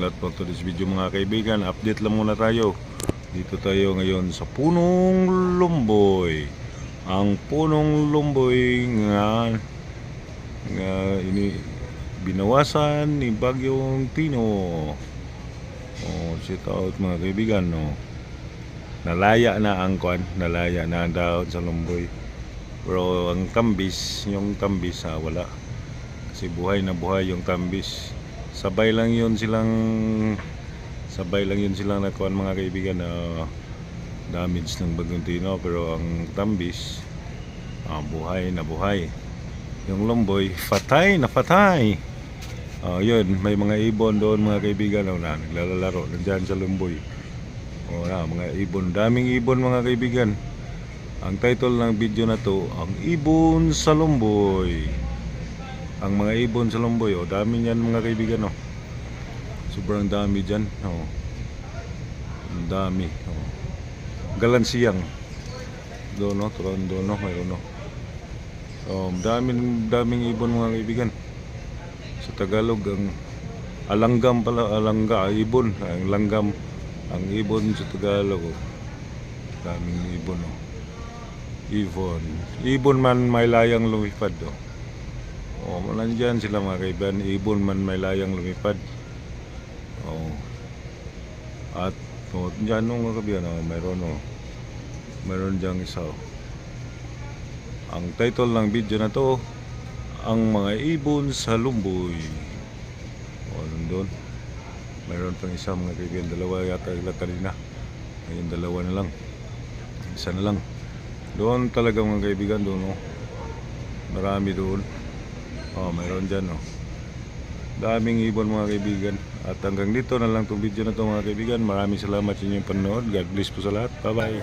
lot for today's video mga kaibigan. Update lang muna tayo. Dito tayo ngayon sa punong lumboy. Ang punong lumboy nga ini binawasan ni Bagyong Tino. Shout out mga kaibigan, no. Nalaya na ang nalaya na ang dahon sa lumboy. Pero ang tambis, wala. Kasi buhay na buhay yung tambis. Sabay lang yun silang nakuan mga kaibigan na damage ng Bagyong Tino, pero ang tambis buhay na buhay. Yung lumboy patay na patay. Yun, may mga ibon doon mga kaibigan na naglalaro nandiyan sa lumboy. Mga ibon, daming ibon mga kaibigan. Ang title ng video na to, ang ibon sa lumboy. Ang mga ibon sa lumboy, dami niyan mga kaibigan, sobrang dami dyan, ang dami, Galansiyang doon, turon doon, mayroon, daming ibon mga kaibigan. Sa Tagalog, ang alanggam pala, ibon, ang langgam, ang ibon sa Tagalog, daming ibon, ibon man may layang lumipad, nandiyan sila mga kaibigan, ibon man may layang lumipad. At dyan mga kaibigan, mayroon dyan isa. Ang title ng video na to, ang mga ibon sa lumboy. Nandun mayroon pang isa mga kaibigan, dalawa yata kanina, ngayon dalawa na lang, isa na lang. Doon talaga mga kaibigan, doon marami doon. Mayroon dyan, daming ibon mga kaibigan. At hanggang dito na lang itong video na ito mga kaibigan. Maraming salamat sa inyong panonood. God bless po sa lahat. Bye bye.